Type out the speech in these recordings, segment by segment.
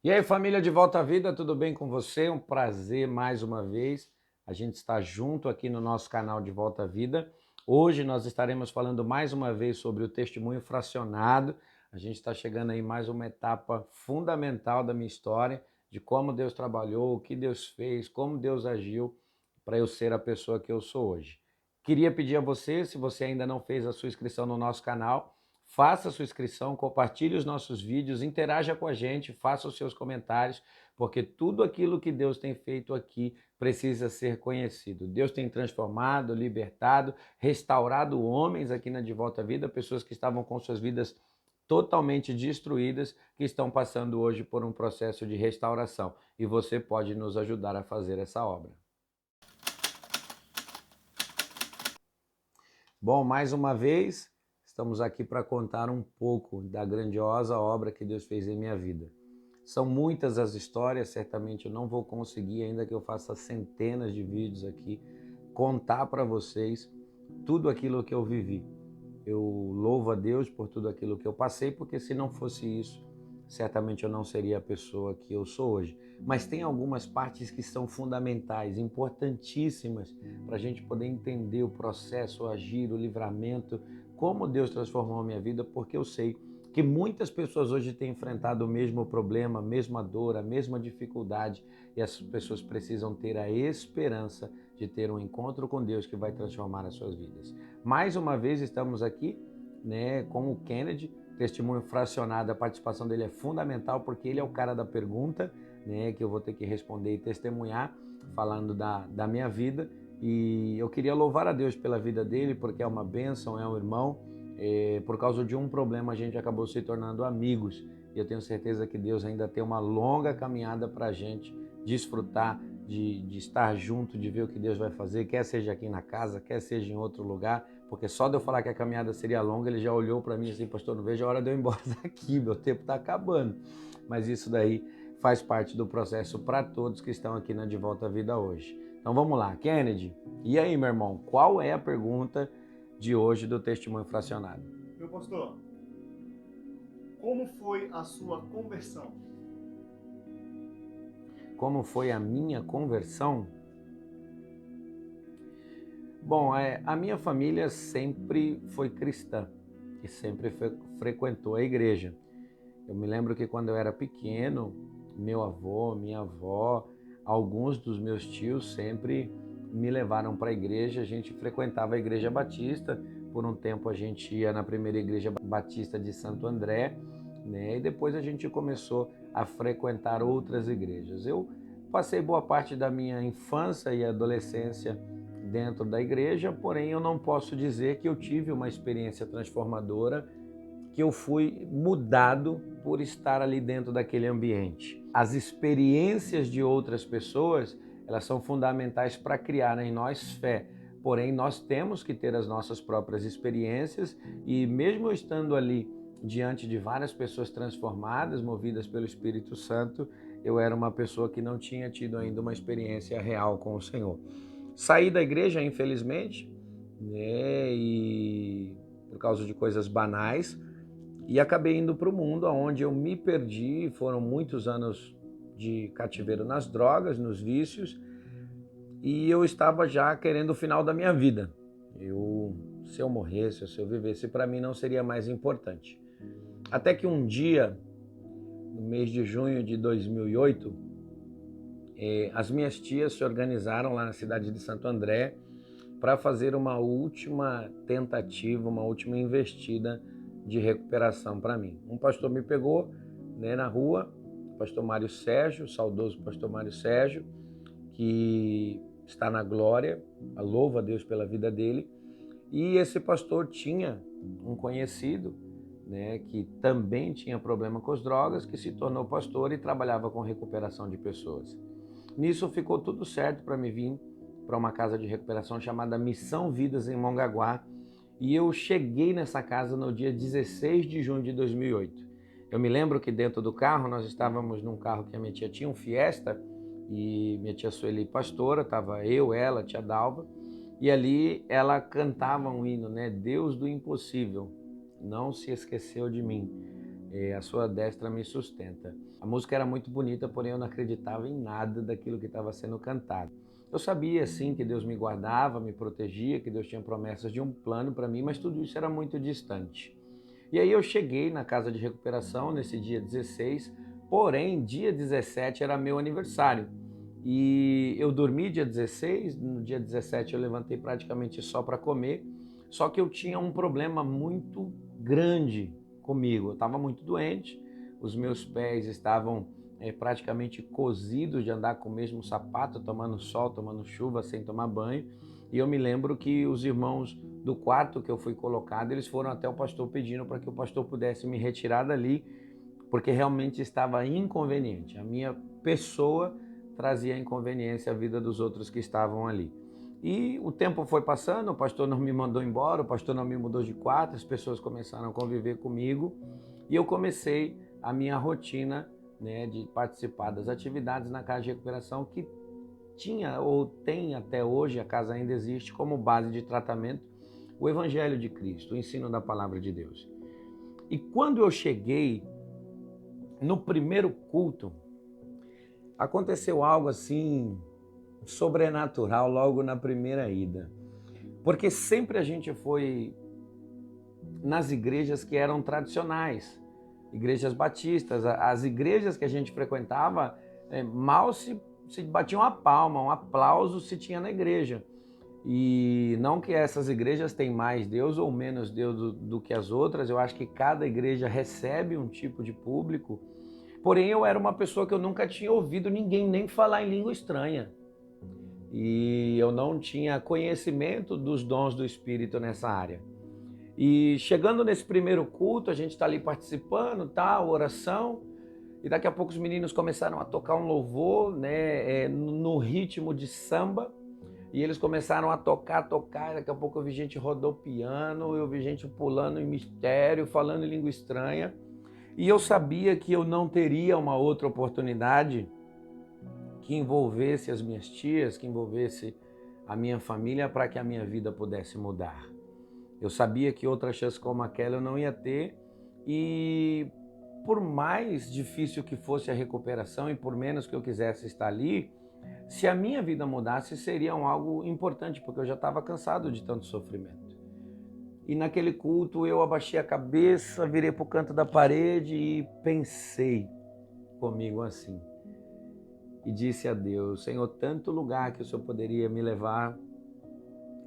E aí, família de Volta à Vida, tudo bem com você? Um prazer mais uma vez. A gente está junto aqui no nosso canal de Volta à Vida. Hoje nós estaremos falando mais uma vez sobre o testemunho fracionado. A gente está chegando aí mais uma etapa fundamental da minha história, de como Deus trabalhou, o que Deus fez, como Deus agiu para eu ser a pessoa que eu sou hoje. Queria pedir a você, se você ainda não fez a sua inscrição no nosso canal, faça a sua inscrição, compartilhe os nossos vídeos, interaja com a gente, faça os seus comentários, porque tudo aquilo que Deus tem feito aqui precisa ser conhecido. Deus tem transformado, libertado, restaurado homens aqui na De Volta à Vida, pessoas que estavam com suas vidas totalmente destruídas, que estão passando hoje por um processo de restauração. E você pode nos ajudar a fazer essa obra. Bom, mais uma vez, estamos aqui para contar um pouco da grandiosa obra que Deus fez em minha vida. São muitas as histórias, certamente eu não vou conseguir, ainda que eu faça centenas de vídeos aqui, contar para vocês tudo aquilo que eu vivi. Eu louvo a Deus por tudo aquilo que eu passei, porque se não fosse isso, certamente eu não seria a pessoa que eu sou hoje. Mas tem algumas partes que são fundamentais, importantíssimas, para a gente poder entender o processo, o agir, o livramento, como Deus transformou a minha vida, porque eu sei que muitas pessoas hoje têm enfrentado o mesmo problema, a mesma dor, a mesma dificuldade, e as pessoas precisam ter a esperança de ter um encontro com Deus que vai transformar as suas vidas. Mais uma vez estamos aqui, né, com o Kennedy, testemunho fracionado, a participação dele é fundamental porque ele é o cara da pergunta, né, que eu vou ter que responder e testemunhar, falando da minha vida. E eu queria louvar a Deus pela vida dele, porque é uma bênção, é um irmão. Por causa de um problema a gente acabou se tornando amigos. E eu tenho certeza que Deus ainda tem uma longa caminhada para a gente desfrutar, de estar junto, de ver o que Deus vai fazer, quer seja aqui na casa, quer seja em outro lugar, porque só de eu falar que a caminhada seria longa, ele já olhou para mim assim, pastor, não vejo a hora de eu ir embora daqui, meu tempo está acabando. Mas isso daí faz parte do processo para todos que estão aqui na De Volta à Vida hoje. Então vamos lá, Kennedy, e aí, meu irmão, qual é a pergunta de hoje do testemunho fracionado? Meu pastor, como foi a sua conversão? Como foi a minha conversão? Bom, a minha família sempre foi cristã e sempre frequentou a igreja. Eu me lembro que quando eu era pequeno, meu avô, minha avó, alguns dos meus tios sempre me levaram para a igreja. A gente frequentava a igreja batista. Por um tempo a gente ia na primeira igreja batista de Santo André, né? E depois a gente começou a frequentar outras igrejas. Eu passei boa parte da minha infância e adolescência dentro da igreja, porém eu não posso dizer que eu tive uma experiência transformadora, que eu fui mudado por estar ali dentro daquele ambiente. As experiências de outras pessoas, elas são fundamentais para criar em nós fé. Porém, nós temos que ter as nossas próprias experiências e mesmo eu estando ali diante de várias pessoas transformadas, movidas pelo Espírito Santo, eu era uma pessoa que não tinha tido ainda uma experiência real com o Senhor. Saí da igreja, infelizmente, né, e por causa de coisas banais, e acabei indo para o mundo onde eu me perdi. Foram muitos anos de cativeiro nas drogas, nos vícios, e eu estava já querendo o final da minha vida. Se eu morresse, se eu vivesse, para mim não seria mais importante. Até que um dia, no mês de junho de 2008, as minhas tias se organizaram lá na cidade de Santo André para fazer uma última tentativa, uma última investida de recuperação para mim. Um pastor me pegou, né, na rua, o pastor Mário Sérgio, o saudoso pastor Mário Sérgio, que está na glória, louvo a Deus pela vida dele, e esse pastor tinha um conhecido, né, que também tinha problema com as drogas, que se tornou pastor e trabalhava com recuperação de pessoas. Nisso ficou tudo certo para me vir para uma casa de recuperação chamada Missão Vidas em Mongaguá, e eu cheguei nessa casa no dia 16 de junho de 2008. Eu me lembro que dentro do carro, nós estávamos num carro que a minha tia tinha, um Fiesta, e minha tia Sueli pastora, estava eu, ela, a tia Dalva, e ali ela cantava um hino, né? Deus do impossível, não se esqueceu de mim. a sua destra me sustenta. A música era muito bonita, porém eu não acreditava em nada daquilo que estava sendo cantado. Eu sabia, sim, que Deus me guardava, me protegia, que Deus tinha promessas de um plano para mim, mas tudo isso era muito distante. E aí eu cheguei na casa de recuperação nesse dia 16, porém, dia 17 era meu aniversário. E eu dormi dia 16, no dia 17 eu levantei praticamente só para comer, só que eu tinha um problema muito grande comigo. Eu estava muito doente, os meus pés estavam praticamente cozidos de andar com o mesmo sapato, tomando sol, tomando chuva, sem tomar banho. E eu me lembro que os irmãos do quarto que eu fui colocado, eles foram até o pastor pedindo para que o pastor pudesse me retirar dali, porque realmente estava inconveniente. A minha pessoa trazia inconveniência à vida dos outros que estavam ali. E o tempo foi passando, o pastor não me mandou embora, o pastor não me mudou de quarto, as pessoas começaram a conviver comigo e eu comecei a minha rotina, né, de participar das atividades na casa de recuperação que tinha ou tem até hoje, a casa ainda existe, como base de tratamento, o Evangelho de Cristo, o ensino da Palavra de Deus. E quando eu cheguei no primeiro culto, aconteceu algo assim sobrenatural logo na primeira ida. Porque sempre a gente foi nas igrejas que eram tradicionais, igrejas batistas, as igrejas que a gente frequentava, mal se batia uma palma, um aplauso se tinha na igreja. E não que essas igrejas têm mais Deus ou menos Deus do que as outras, eu acho que cada igreja recebe um tipo de público. Porém, eu era uma pessoa que eu nunca tinha ouvido ninguém nem falar em língua estranha. E eu não tinha conhecimento dos dons do Espírito nessa área. E chegando nesse primeiro culto, a gente está ali participando, tá, oração, e daqui a pouco os meninos começaram a tocar um louvor, né, no ritmo de samba, e eles começaram a tocar, e daqui a pouco eu vi gente rodopiando, eu vi gente pulando em mistério, falando em língua estranha, e eu sabia que eu não teria uma outra oportunidade que envolvesse as minhas tias, que envolvesse a minha família para que a minha vida pudesse mudar. Eu sabia que outra chance como aquela eu não ia ter e por mais difícil que fosse a recuperação e por menos que eu quisesse estar ali, se a minha vida mudasse seria algo importante, porque eu já estava cansado de tanto sofrimento. E naquele culto eu abaixei a cabeça, virei para o canto da parede e pensei comigo assim. E disse a Deus, Senhor, tanto lugar que o Senhor poderia me levar,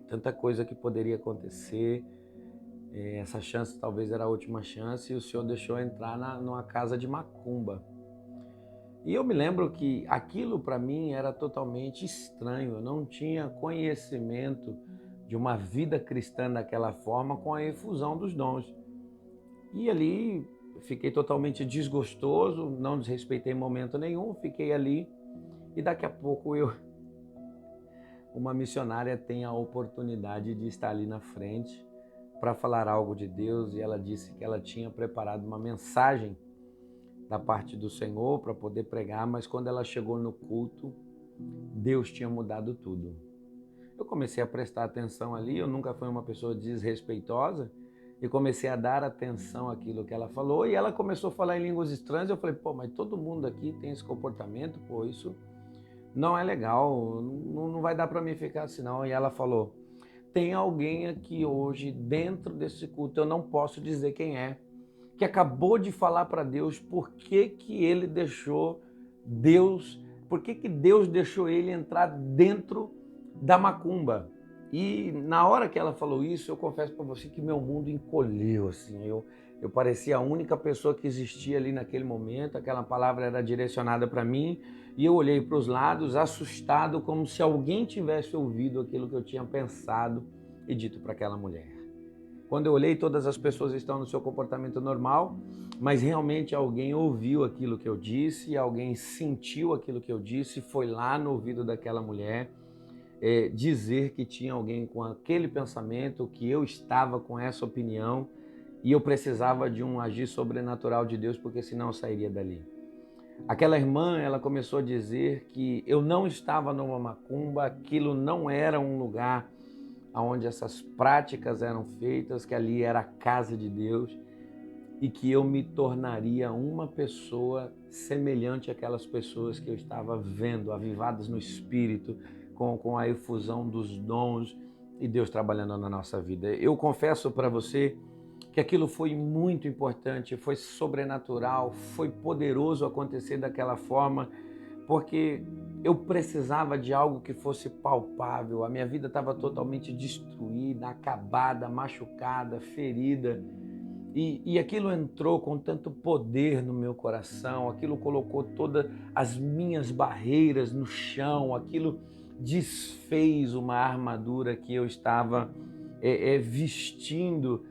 tanta coisa que poderia acontecer, essa chance talvez era a última chance e o Senhor deixou eu entrar numa casa de macumba. E eu me lembro que aquilo para mim era totalmente estranho, eu não tinha conhecimento de uma vida cristã daquela forma com a efusão dos dons. E ali fiquei totalmente desgostoso, não desrespeitei em momento nenhum, fiquei ali e daqui a pouco uma missionária tem a oportunidade de estar ali na frente para falar algo de Deus e ela disse que ela tinha preparado uma mensagem da parte do Senhor para poder pregar, mas quando ela chegou no culto, Deus tinha mudado tudo. Eu comecei a prestar atenção ali, eu nunca fui uma pessoa desrespeitosa e comecei a dar atenção àquilo que ela falou e ela começou a falar em línguas estranhas. Eu falei, pô, mas todo mundo aqui tem esse comportamento, pô, isso não é legal, não vai dar para mim ficar assim não. E ela falou, tem alguém aqui hoje dentro desse culto, eu não posso dizer quem é, que acabou de falar para Deus por que ele deixou Deus, por que Deus deixou ele entrar dentro da macumba. E na hora que ela falou isso, eu confesso para você que meu mundo encolheu, assim, eu parecia a única pessoa que existia ali naquele momento, aquela palavra era direcionada para mim, e eu olhei para os lados assustado, como se alguém tivesse ouvido aquilo que eu tinha pensado e dito para aquela mulher. Quando eu olhei, todas as pessoas estão no seu comportamento normal, mas realmente alguém ouviu aquilo que eu disse, alguém sentiu aquilo que eu disse, foi lá no ouvido daquela mulher dizer que tinha alguém com aquele pensamento, que eu estava com essa opinião e eu precisava de um agir sobrenatural de Deus, porque senão eu sairia dali. Aquela irmã, ela começou a dizer que eu não estava numa macumba, aquilo não era um lugar onde essas práticas eram feitas, que ali era a casa de Deus. e que eu me tornaria uma pessoa semelhante àquelas pessoas que eu estava vendo, avivadas no Espírito, com a efusão dos dons e Deus trabalhando na nossa vida. Eu confesso para você que aquilo foi muito importante, foi sobrenatural, foi poderoso acontecer daquela forma, porque eu precisava de algo que fosse palpável. A minha vida estava totalmente destruída, acabada, machucada, ferida. E aquilo entrou com tanto poder no meu coração, aquilo colocou todas as minhas barreiras no chão, aquilo desfez uma armadura que eu estava vestindo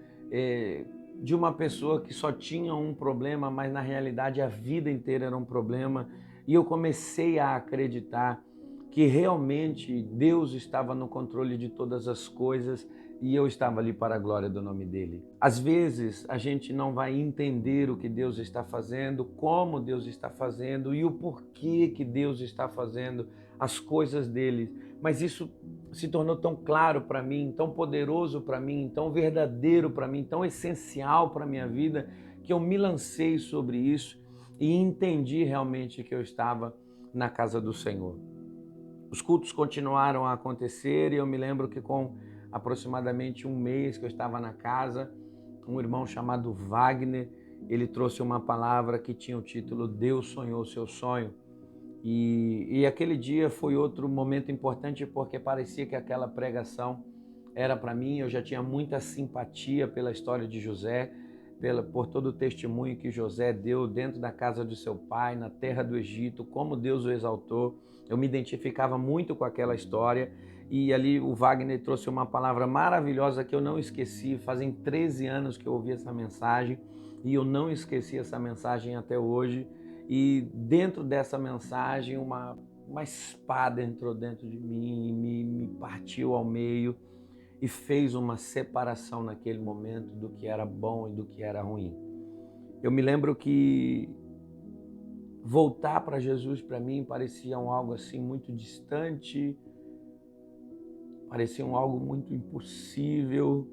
de uma pessoa que só tinha um problema, mas na realidade a vida inteira era um problema. E eu comecei a acreditar que realmente Deus estava no controle de todas as coisas e eu estava ali para a glória do nome dele. Às vezes a gente não vai entender o que Deus está fazendo, como Deus está fazendo e o porquê que Deus está fazendo as coisas dele, mas isso se tornou tão claro para mim, tão poderoso para mim, tão verdadeiro para mim, tão essencial para a minha vida, que eu me lancei sobre isso e entendi realmente que eu estava na casa do Senhor. Os cultos continuaram a acontecer e eu me lembro que com aproximadamente um mês que eu estava na casa, um irmão chamado Wagner, ele trouxe uma palavra que tinha o título Deus sonhou o seu sonho. E aquele dia foi outro momento importante porque parecia que aquela pregação era para mim. Eu já tinha muita simpatia pela história de José, por todo o testemunho que José deu dentro da casa de seu pai, na terra do Egito, como Deus o exaltou. Eu me identificava muito com aquela história e ali o Wagner trouxe uma palavra maravilhosa que eu não esqueci. Fazem 13 anos que eu ouvi essa mensagem e eu não esqueci essa mensagem até hoje. E dentro dessa mensagem uma espada entrou dentro de mim e me partiu ao meio e fez uma separação naquele momento do que era bom e do que era ruim. Eu me lembro que voltar para Jesus para mim parecia algo assim muito distante, parecia algo muito impossível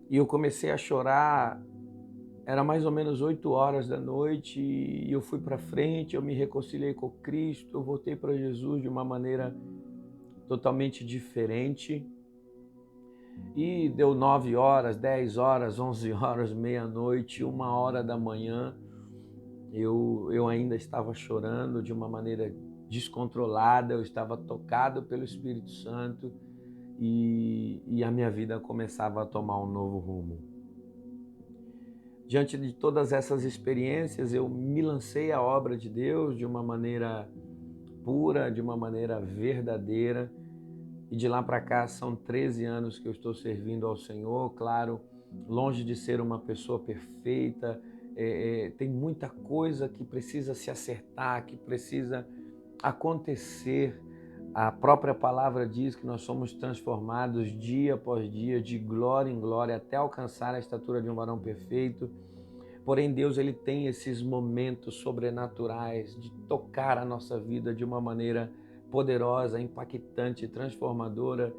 e eu comecei a chorar. Era mais ou menos 8 horas da noite e eu fui para frente, eu me reconciliei com Cristo, eu voltei para Jesus de uma maneira totalmente diferente. E deu 9 horas, 10 horas, 11 horas, meia-noite, 1 hora da manhã. Eu ainda estava chorando de uma maneira descontrolada, eu estava tocado pelo Espírito Santo e a minha vida começava a tomar um novo rumo. Diante de todas essas experiências, eu me lancei à obra de Deus de uma maneira pura, de uma maneira verdadeira. E de lá para cá são 13 anos que eu estou servindo ao Senhor, claro, longe de ser uma pessoa perfeita, tem muita coisa que precisa se acertar, que precisa acontecer. A própria palavra diz que nós somos transformados dia após dia, de glória em glória, até alcançar a estatura de um varão perfeito. Porém, Deus ele tem esses momentos sobrenaturais de tocar a nossa vida de uma maneira poderosa, impactante, transformadora.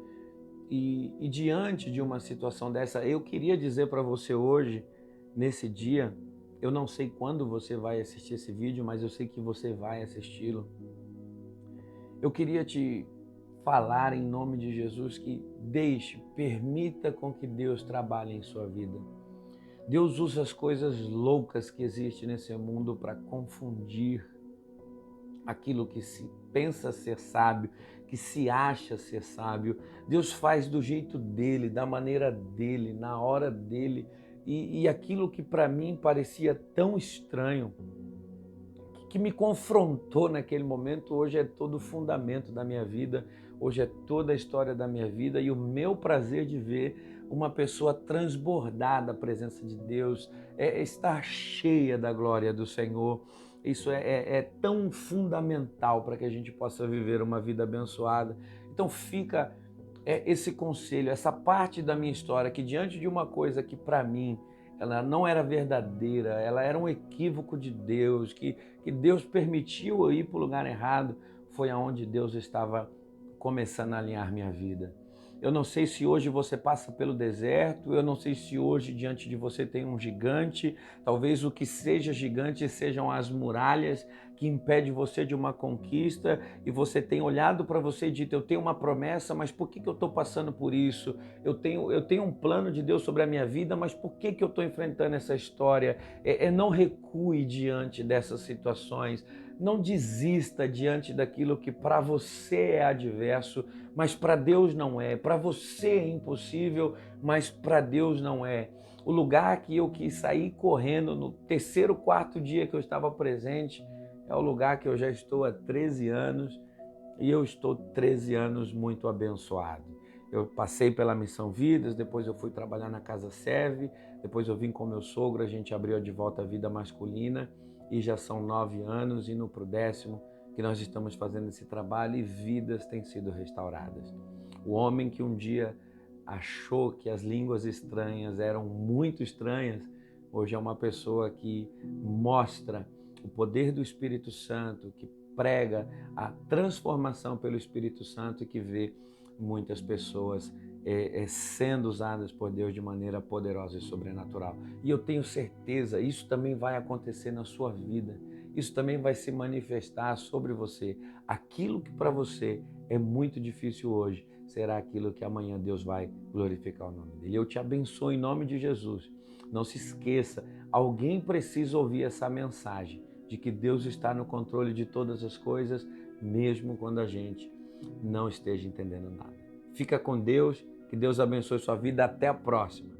E diante de uma situação dessa, eu queria dizer para você hoje, nesse dia, eu não sei quando você vai assistir esse vídeo, mas eu sei que você vai assisti-lo. Eu queria te falar em nome de Jesus que permita com que Deus trabalhe em sua vida. Deus usa as coisas loucas que existem nesse mundo para confundir aquilo que se pensa ser sábio, que se acha ser sábio. Deus faz do jeito dele, da maneira dele, na hora dele. E aquilo que para mim parecia tão estranho, que me confrontou naquele momento, hoje é todo o fundamento da minha vida, hoje é toda a história da minha vida e o meu prazer de ver uma pessoa transbordar da presença de Deus, estar cheia da glória do Senhor. Isso é tão fundamental para que a gente possa viver uma vida abençoada. Então fica esse conselho, essa parte da minha história que diante de uma coisa que para mim ela não era verdadeira, ela era um equívoco de Deus, que Deus permitiu eu ir para o lugar errado, foi aonde Deus estava começando a alinhar minha vida. Eu não sei se hoje você passa pelo deserto, eu não sei se hoje diante de você tem um gigante, talvez o que seja gigante sejam as muralhas que impedem você de uma conquista e você tem olhado para você e dito, eu tenho uma promessa, mas por que eu estou passando por isso? Eu tenho um plano de Deus sobre a minha vida, mas por que eu estou enfrentando essa história? Não recue diante dessas situações, não desista diante daquilo que para você é adverso, mas para Deus não é. Para você é impossível, mas para Deus não é. O lugar que eu quis sair correndo no terceiro, quarto dia que eu estava presente é o lugar que eu já estou há 13 anos e eu estou 13 anos muito abençoado. Eu passei pela Missão Vidas, depois eu fui trabalhar na Casa Serve, depois eu vim com meu sogro, a gente abriu de volta a Vida Masculina e já são 9 anos, indo para o 10º, que nós estamos fazendo esse trabalho e vidas têm sido restauradas. O homem que um dia achou que as línguas estranhas eram muito estranhas, hoje é uma pessoa que mostra o poder do Espírito Santo, que prega a transformação pelo Espírito Santo e que vê muitas pessoas sendo usadas por Deus de maneira poderosa e sobrenatural. E eu tenho certeza, isso também vai acontecer na sua vida. Isso também vai se manifestar sobre você. Aquilo que para você é muito difícil hoje, será aquilo que amanhã Deus vai glorificar o nome dele. Eu te abençoo em nome de Jesus. Não se esqueça, alguém precisa ouvir essa mensagem de que Deus está no controle de todas as coisas, mesmo quando a gente não esteja entendendo nada. Fica com Deus, que Deus abençoe sua vida. Até a próxima.